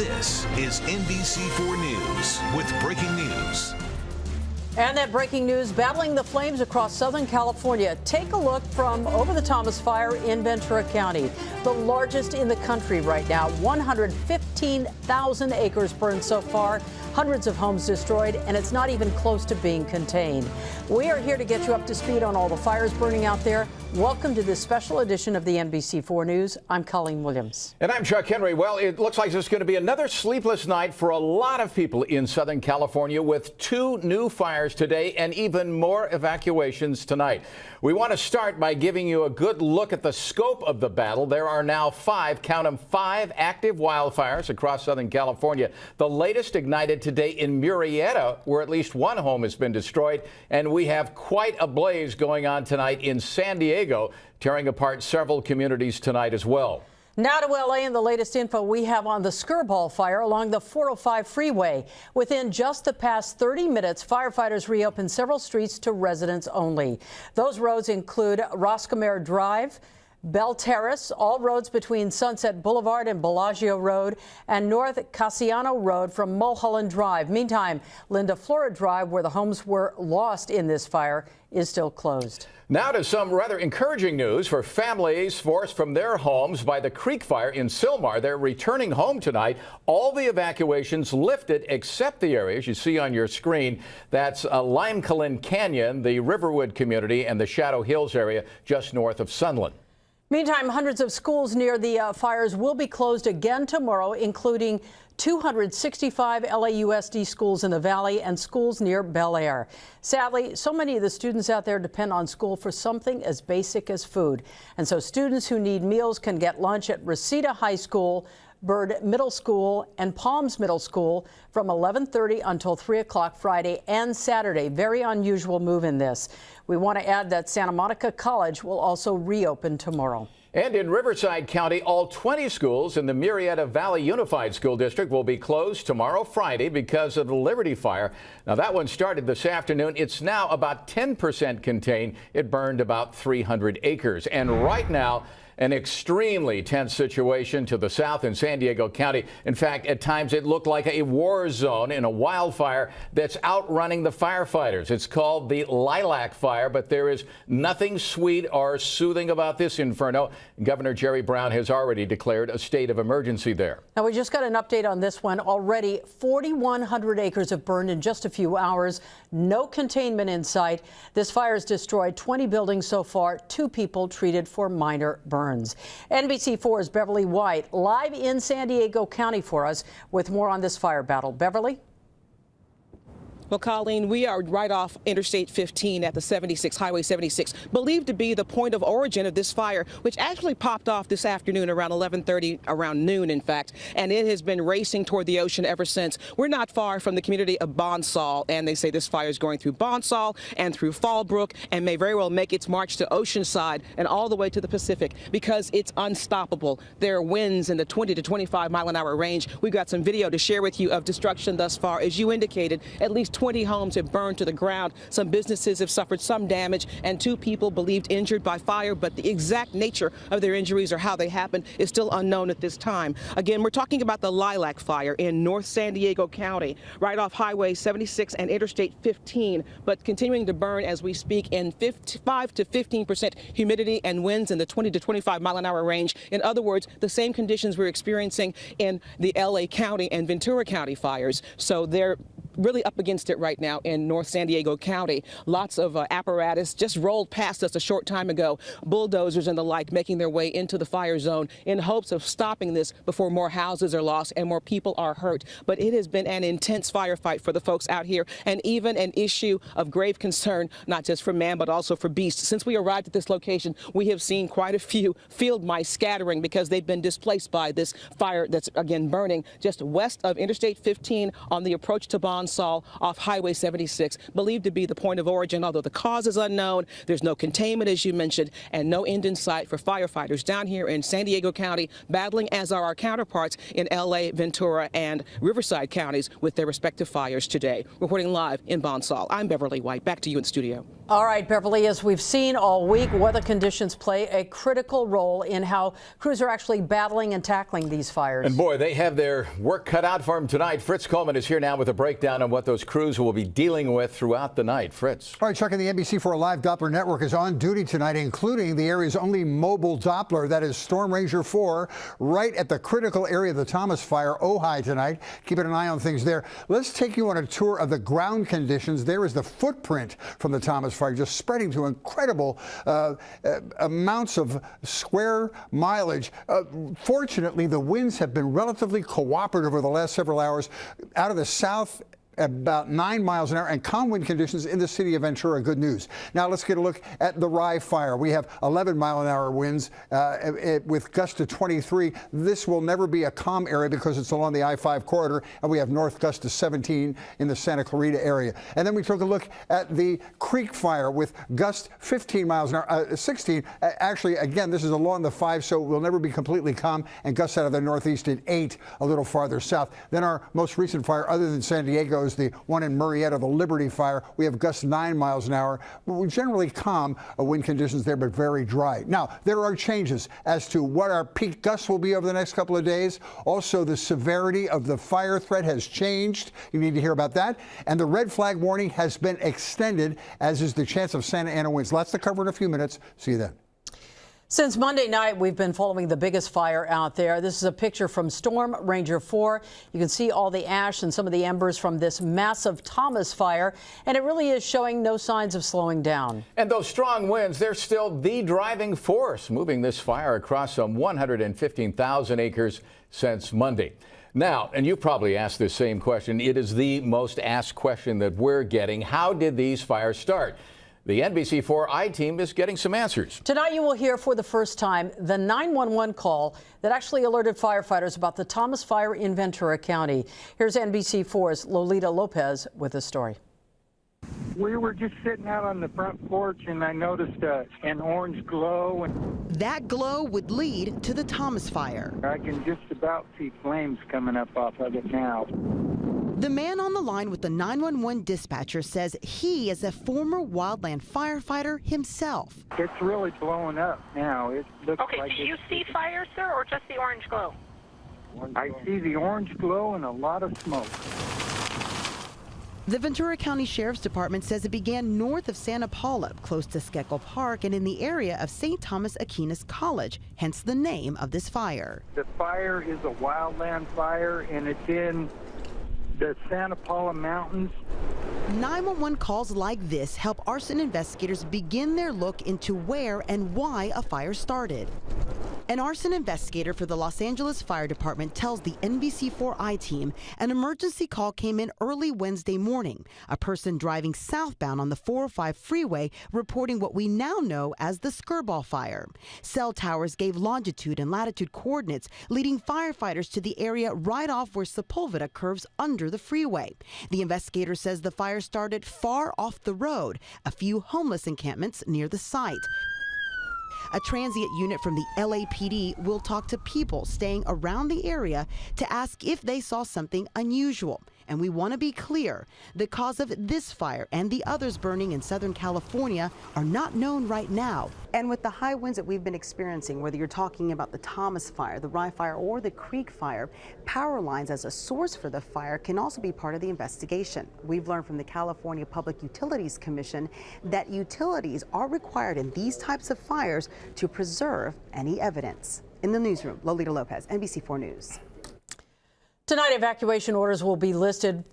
This is NBC4 News with breaking news. And that breaking news, battling the flames across Southern California. Take a look from over the Thomas Fire in Ventura County, the largest in the country right now. 115,000 acres burned so far, hundreds of homes destroyed, and it's not even close to being contained. We are here to get you up to speed on all the fires burning out there. Welcome to this special edition of the NBC4 News. I'm Colleen Williams. And I'm Chuck Henry. Well, it looks like there's going to be another sleepless night for a lot of people in Southern California, with 2 new fires today and even more evacuations tonight. We want to start by giving you a good look at the scope of the battle. There are now 5, count them, 5 active wildfires across Southern California. The latest ignited today in Murrieta, where at least 1 home has been destroyed. And we have quite a blaze going on tonight in San Diego, tearing apart several communities tonight as well. Now to L.A. and the latest info we have on the Skirball fire along the 405 freeway. Within just the past 30 minutes, firefighters reopened several streets to residents only. Those roads include Roscommare Drive, Bell Terrace, all roads between Sunset Boulevard and Bellagio Road, and North Casiano Road from Mulholland Drive. Meantime, Linda Flora Drive, where the homes were lost in this fire, is still closed. Now to some rather encouraging news for families forced from their homes by the Creek Fire in Sylmar. They're returning home tonight. All the evacuations lifted except the areas you see on your screen. That's Limekiln Canyon, the Riverwood community, and the Shadow Hills area just north of Sunland. Meantime, hundreds of schools near the fires will be closed again tomorrow, including 265 LAUSD schools in the Valley and schools near Bel Air. Sadly, so many of the students out there depend on school for something as basic as food. And so students who need meals can get lunch at Reseda High School, Bird Middle School, and Palms Middle School from 11:30 until 3 o'clock Friday and Saturday. Very unusual move in this. We want to add that Santa Monica College will also reopen tomorrow. And in Riverside County, all 20 schools in the Murrieta Valley Unified School District will be closed tomorrow, Friday, because of the Liberty Fire. Now, that one started this afternoon. It's now about 10% contained. It burned about 300 acres. And right now, an extremely tense situation to the south in San Diego County. In fact, at times it looked like a war zone in a wildfire that's outrunning the firefighters. It's called the Lilac Fire, but there is nothing sweet or soothing about this inferno. Governor Jerry Brown has already declared a state of emergency there. Now, we just got an update on this one. Already 4,100 acres have burned in just a few hours. No containment in sight. This fire has destroyed 20 buildings so far. 2 people treated for minor burns. NBC4's Beverly White live in San Diego County for us with more on this fire battle. Beverly? Well, Colleen, we are right off Interstate 15 at the Highway 76, believed to be the point of origin of this fire, which actually popped off this afternoon around 11:30, around noon, in fact, and it has been racing toward the ocean ever since. We're not far from the community of Bonsall, and they say this fire is going through Bonsall and through Fallbrook and may very well make its march to Oceanside and all the way to the Pacific because it's unstoppable. There are winds in the 20 to 25 mile an hour range. We've got some video to share with you of destruction thus far. As you indicated, at least 20 homes have burned to the ground. Some businesses have suffered some damage, and 2 people believed injured by fire, but the exact nature of their injuries or how they happened is still unknown at this time. Again, we're talking about the Lilac Fire in North San Diego County, right off Highway 76 and Interstate 15, but continuing to burn as we speak in 5 to 15% humidity and winds in the 20 to 25 mile an hour range. In other words, the same conditions we're experiencing in the LA County and Ventura County fires. So they're really up against it right now in North San Diego County. Lots of apparatus just rolled past us a short time ago, bulldozers and the like making their way into the fire zone in hopes of stopping this before more houses are lost and more people are hurt. But it has been an intense firefight for the folks out here, and even an issue of grave concern, not just for man, but also for beasts. Since we arrived at this location, we have seen quite a few field mice scattering because they've been displaced by this fire that's again burning just west of Interstate 15 on the approach to Bonsall off Highway 76, believed to be the point of origin. Although the cause is unknown, there's no containment, as you mentioned, and no end in sight for firefighters down here in San Diego County, battling as are our counterparts in LA, Ventura, and Riverside counties with their respective fires today. Reporting live in Bonsall, I'm Beverly White. Back to you in studio. All right, Beverly, as we've seen all week, weather conditions play a critical role in how crews are actually battling and tackling these fires. And boy, they have their work cut out for them tonight. Fritz Coleman is here now with a breakdown on what those crews will be dealing with throughout the night. Fritz. All right, Chuck, and the NBC4 Live Doppler Network is on duty tonight, including the area's only mobile Doppler, that is Storm Ranger 4, right at the critical area of the Thomas Fire, Ojai tonight. Keeping an eye on things there. Let's take you on a tour of the ground conditions. There is the footprint from the Thomas Fire, just spreading to incredible amounts of square mileage. Fortunately, the winds have been relatively cooperative over the last several hours out of the south. About 9 miles an hour, and calm wind conditions in the city of Ventura. Good news. Now let's get a look at the Rye Fire. We have 11-mile-an-hour winds with gusts to 23. This will never be a calm area because it's along the I-5 corridor, and we have north gusts to 17 in the Santa Clarita area. And then we took a look at the Creek Fire with gusts 15 miles an hour, 16. Actually, again, this is along the 5, so it will never be completely calm, and gusts out of the northeast at 8, a little farther south. Then our most recent fire, other than San Diego, is the one in Murrieta, the Liberty Fire. We have gusts 9 miles an hour. We're generally calm wind conditions there, but very dry. Now, there are changes as to what our peak gusts will be over the next couple of days. Also, the severity of the fire threat has changed. You need to hear about that. And the red flag warning has been extended, as is the chance of Santa Ana winds. Lots to cover in a few minutes. See you then. Since Monday night, we've been following the biggest fire out there. This is a picture from Storm Ranger 4. You can see all the ash and some of the embers from this massive Thomas fire, and it really is showing no signs of slowing down. And those strong winds, they're still the driving force, moving this fire across some 115,000 acres since Monday. Now, and you probably asked this same question. It is the most asked question that we're getting. How did these fires start? The NBC4 I-team is getting some answers. Tonight you will hear for the first time the 911 call that actually alerted firefighters about the Thomas Fire in Ventura County. Here's NBC4's Lolita Lopez with the story. We were just sitting out on the front porch and I noticed an orange glow. That glow would lead to the Thomas Fire. I can just about see flames coming up off of it now. The man on the line with the 911 dispatcher says he is a former wildland firefighter himself. It's really blowing up now. It looks okay, like do you see fire, sir, or just the orange glow? I see the orange glow and a lot of smoke. The Ventura County Sheriff's Department says it began north of Santa Paula, close to Skeckle Park, and in the area of St. Thomas Aquinas College, hence the name of this fire. The fire is a wildland fire, and it's in the Santa Paula Mountains. 911 calls like this help arson investigators begin their look into where and why a fire started. An arson investigator for the Los Angeles Fire Department tells the NBC4 I-team an emergency call came in early Wednesday morning. A person driving southbound on the 405 freeway reporting what we now know as the Skirball Fire. Cell towers gave longitude and latitude coordinates, leading firefighters to the area right off where Sepulveda curves under the freeway. The investigator says the fire started far off the road, a few homeless encampments near the site. A transient unit from the LAPD will talk to people staying around the area to ask if they saw something unusual. And we want to be clear, the cause of this fire and the others burning in Southern California are not known right now. And with the high winds that we've been experiencing, whether you're talking about the Thomas Fire, the Rye Fire, or the Creek Fire, power lines as a source for the fire can also be part of the investigation. We've learned from the California Public Utilities Commission that utilities are required in these types of fires to preserve any evidence. In the newsroom, Lolita Lopez, NBC4 News. Tonight, evacuation orders will be lifted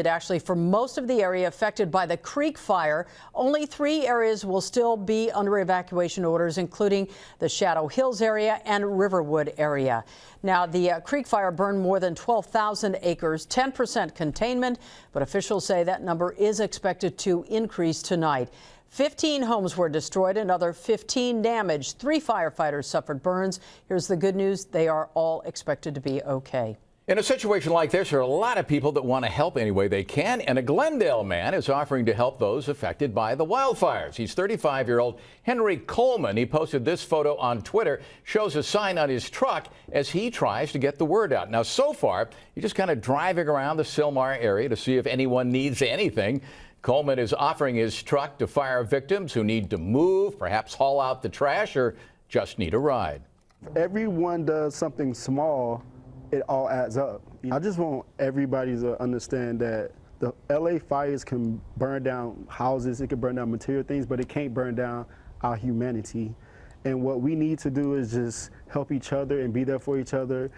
actually for most of the area affected by the Creek Fire. Only 3 areas will still be under evacuation orders, including the Shadow Hills area and Riverwood area. Now, the Creek Fire burned more than 12,000 acres, 10% containment, but officials say that number is expected to increase tonight. 15 homes were destroyed, another 15 damaged. 3 firefighters suffered burns. Here's the good news. They are all expected to be okay. In a situation like this, there are a lot of people that want to help any way they can, and a Glendale man is offering to help those affected by the wildfires. He's 35-year-old Henry Coleman. He posted this photo on Twitter, shows a sign on his truck as he tries to get the word out. Now, so far, he's just kind of driving around the Sylmar area to see if anyone needs anything. Coleman is offering his truck to fire victims who need to move, perhaps haul out the trash, or just need a ride. Everyone does something small, it all adds up. I just want everybody to understand that the LA fires can burn down houses, it can burn down material things, but it can't burn down our humanity. And what we need to do is just help each other and be there for each other.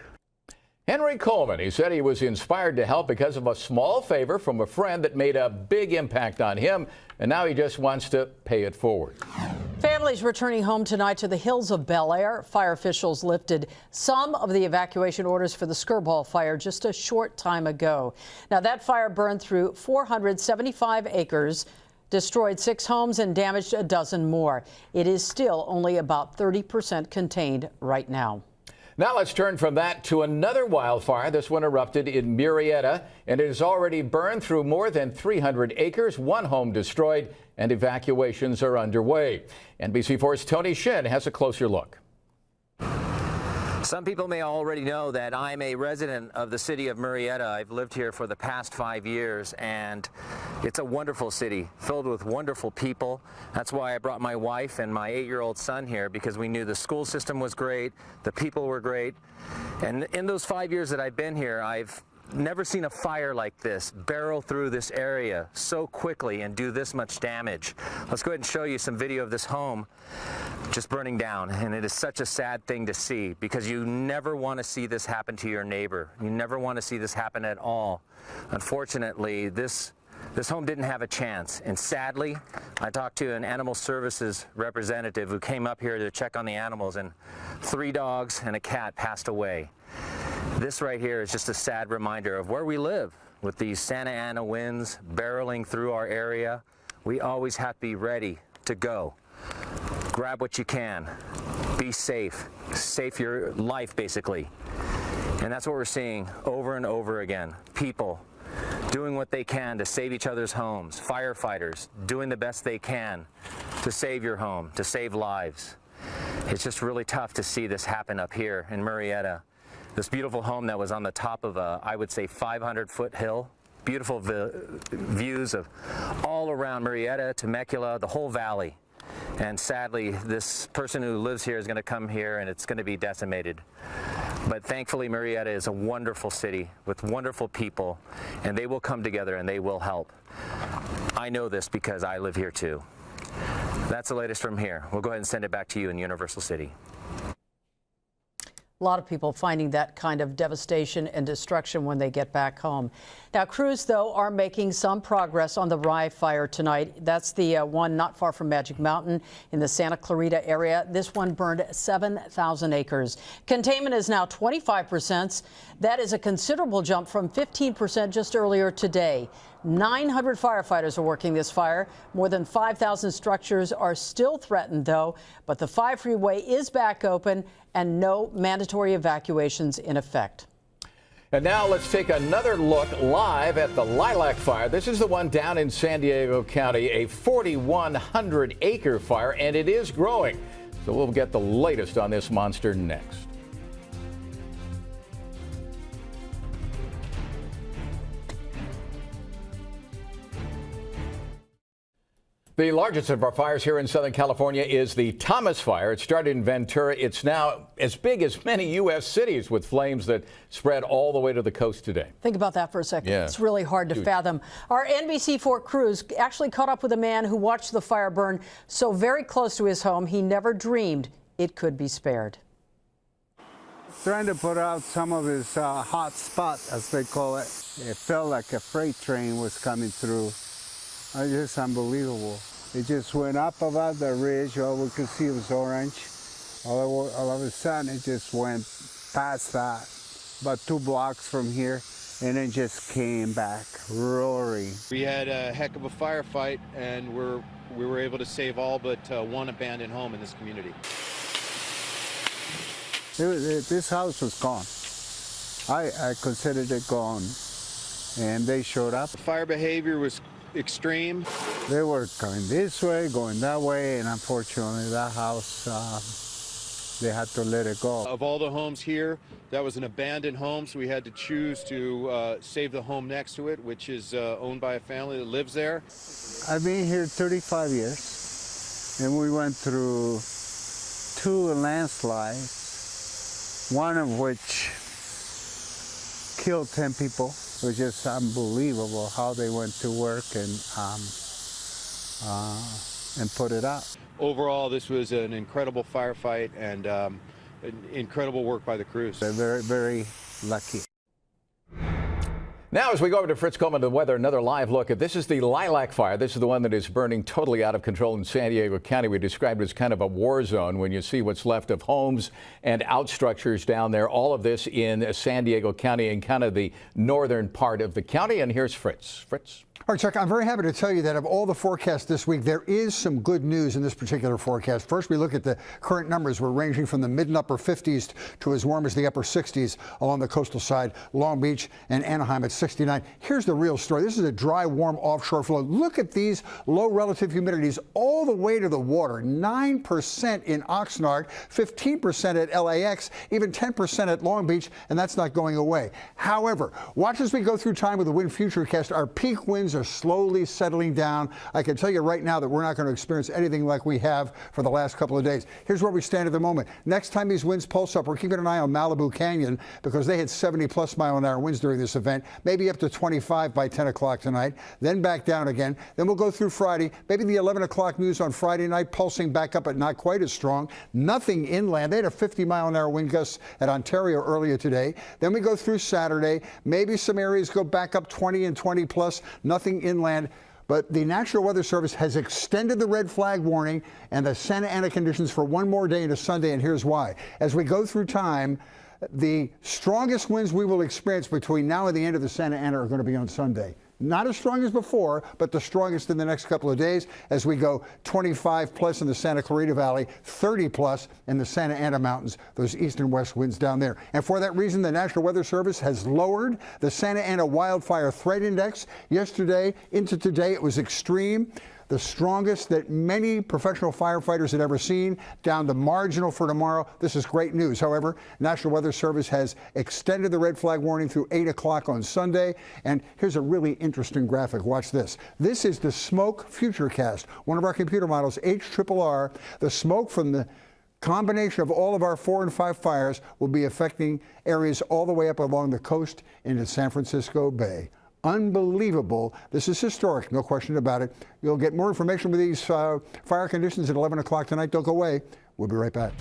Henry Coleman, he said he was inspired to help because of a small favor from a friend that made a big impact on him, and now he just wants to pay it forward. Families returning home tonight to the hills of Bel Air. Fire officials lifted some of the evacuation orders for the Skirball fire just a short time ago. Now, that fire burned through 475 acres, destroyed 6 homes and damaged a dozen more. It is still only about 30% contained right now. Now let's turn from that to another wildfire. This one erupted in Murrieta, and it has already burned through more than 300 acres, 1 home destroyed, and evacuations are underway. NBC4's Tony Shin has a closer look. Some people may already know that I'm a resident of the city of Murrieta. I've lived here for the past 5 years, and it's a wonderful city filled with wonderful people. That's why I brought my wife and my 8-year-old son here, because we knew the school system was great, the people were great. And in those 5 years that I've been here, I've never seen a fire like this barrel through this area so quickly and do this much damage. Let's go ahead and show you some video of this home just burning down, and it is such a sad thing to see, because you never want to see this happen to your neighbor. You never want to see this happen at all. Unfortunately, this home didn't have a chance, and sadly, I talked to an animal services representative who came up here to check on the animals, and 3 dogs and a cat passed away. This right here is just a sad reminder of where we live. With these Santa Ana winds barreling through our area, we always have to be ready to go. Grab what you can. Be safe. Save your life, basically. And that's what we're seeing over and over again. People doing what they can to save each other's homes. Firefighters doing the best they can to save your home, to save lives. It's just really tough to see this happen up here in Murrieta. This beautiful home that was on the top of a, I would say, 500-foot hill. Beautiful views of all around Murrieta, Temecula, the whole valley. And sadly, this person who lives here is going to come here and it's going to be decimated. But thankfully, Murrieta is a wonderful city with wonderful people, and they will come together and they will help. I know this because I live here too. That's the latest from here. We'll go ahead and send it back to you in Universal City. A lot of people finding that kind of devastation and destruction when they get back home. Now, crews, though, are making some progress on the Rye fire tonight. That's the one not far from Magic Mountain in the Santa Clarita area. This one burned 7,000 acres. Containment is now 25%. That is a considerable jump from 15% just earlier today. 900 firefighters are working this fire. More than 5,000 structures are still threatened, though. But the 5 freeway is back open and no mandatory evacuations in effect. And now let's take another look live at the Lilac Fire. This is the one down in San Diego County, a 4,100-acre fire, and it is growing. So we'll get the latest on this monster next. The largest of our fires here in Southern California is the Thomas Fire. It started in Ventura. It's now as big as many U.S. cities, with flames that spread all the way to the coast today. Think about that for a second. Yeah. It's really hard to fathom. Our NBC4 crews actually caught up with a man who watched the fire burn so very close to his home, he never dreamed it could be spared. Trying to put out some of his hot spot, as they call it. It felt like a freight train was coming through. It's just unbelievable. It just went up about the ridge. All we could see was orange. All of a sudden, it just went past that, about 2 blocks from here, and then just came back roaring. We had a heck of a firefight, and we were able to save all but 1 abandoned home in this community. This house was gone. I considered it gone, and they showed up. The fire behavior was extreme. They were going this way, going that way, and unfortunately that house they had to let it go. Of all the homes here, that was an abandoned home, so we had to choose to save the home next to it, which is owned by a family that lives there. I've been here 35 years, and we went through 2 landslides, one of which killed 10 people. It was just unbelievable how they went to work and put it out. Overall, this was an incredible firefight and incredible work by the crews. They're very, very lucky. Now, as we go over to Fritz Coleman to the weather, another live look at this is the lilac fire. This is the one that is burning totally out of control in San Diego County. We described it as kind of a war zone when you see what's left of homes and outstructures down there. All of this in San Diego County and kind of the northern part of the county. And here's Fritz. Fritz. All right, Chuck, I'm very happy to tell you that of all the forecasts this week, there is some good news in this particular forecast. First, we look at the current numbers. We're ranging from the mid and upper 50s to as warm as the upper 60s along the coastal side, Long Beach and Anaheim at 69. Here's the real story. This is a dry, warm offshore flow. Look at these low relative humidities all the way to the water. 9% in Oxnard, 15% at LAX, even 10% at Long Beach, and that's not going away. However, watch as we go through time with the wind futurecast. Our peak winds are slowly settling down. I can tell you right now that we're not going to experience anything like we have for the last couple of days. Here's where we stand at the moment. Next time these winds pulse up, we're keeping an eye on Malibu Canyon because they had 70+ mile-an-hour winds during this event, maybe up to 25 by 10 o'clock tonight, then back down again. Then we'll go through Friday, maybe the 11 o'clock news on Friday night, pulsing back up but not quite as strong. Nothing inland. They had a 50 mile-an-hour wind gust at Ontario earlier today. Then we go through Saturday. Maybe some areas go back up 20 and 20 plus. Nothing inland. But the National Weather Service has extended the red flag warning and the Santa Ana conditions for one more day into Sunday, and here's why. As we go through time, the strongest winds we will experience between now and the end of the Santa Ana are going to be on Sunday. Not as strong as before, but the strongest in the next couple of days as we go 25+ in the Santa Clarita Valley, 30+ in the Santa Ana Mountains, those east and west winds down there. And for that reason, the National Weather Service has lowered the Santa Ana Wildfire Threat Index. Yesterday into today, it was extreme. The strongest that many professional firefighters had ever seen, down to marginal for tomorrow. This is great news. However, National Weather Service has extended the red flag warning through 8 o'clock on Sunday. And here's a really interesting graphic. Watch this. This is the smoke futurecast. One of our computer models, HRRR. The smoke from the combination of all of our 4 and 5 fires will be affecting areas all the way up along the coast into San Francisco Bay. Unbelievable. This is historic, no question about it. You'll get more information with these fire conditions at 11 o'clock tonight. Don't go away. We'll be right back.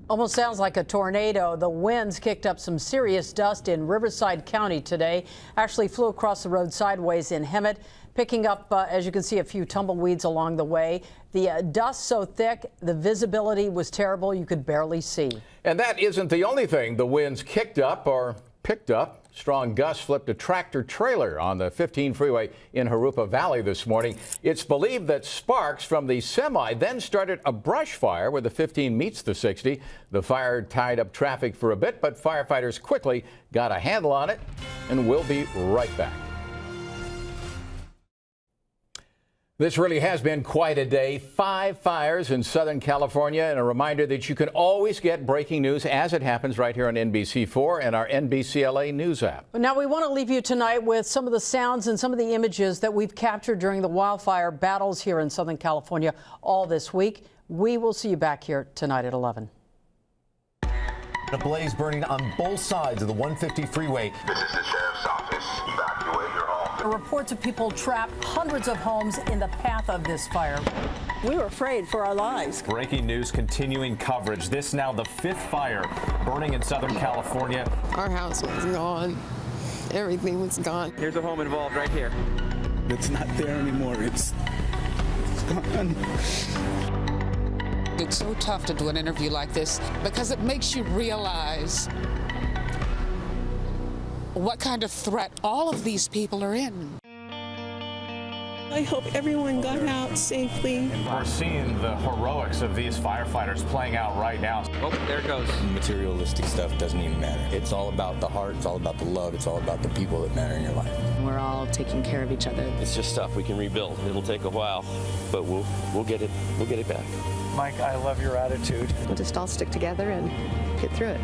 Almost sounds like a tornado. The winds kicked up some serious dust in Riverside County today. Actually flew across the road sideways in Hemet, picking up, as you can see, a few tumbleweeds along the way. The dust so thick, the visibility was terrible. You could barely see. And that isn't the only thing the winds kicked up or picked up. Strong gusts flipped a tractor trailer on the 15 freeway in Jurupa Valley this morning. It's believed that sparks from the semi then started a brush fire where the 15 meets the 60. The fire tied up traffic for a bit, but firefighters quickly got a handle on it, and we'll be right back. This really has been quite a day. 5 fires in Southern California, and a reminder that you can always get breaking news as it happens right here on NBC4 and our NBCLA News app. Now, we want to leave you tonight with some of the sounds and some of the images that we've captured during the wildfire battles here in Southern California all this week. We will see you back here tonight at 11. A blaze burning on both sides of the 150 freeway. This is the sheriff's office. Evacuate your home. Reports of people trapped, hundreds of homes in the path of this fire. We were afraid for our lives. Breaking news, continuing coverage. This now the 5th fire burning in Southern California. Our house was gone. Everything was gone. Here's a home involved right here. It's not there anymore. It's gone. It's so tough to do an interview like this because it makes you realize what kind of threat all of these people are in. I hope everyone got out safely. We're seeing the heroics of these firefighters playing out right now. Oh, there it goes. Materialistic stuff doesn't even matter. It's all about the heart, it's all about the love, it's all about the people that matter in your life. We're all taking care of each other. It's just stuff we can rebuild. It'll take a while, but we'll get it back. Mike, I love your attitude. We'll just all stick together and get through it.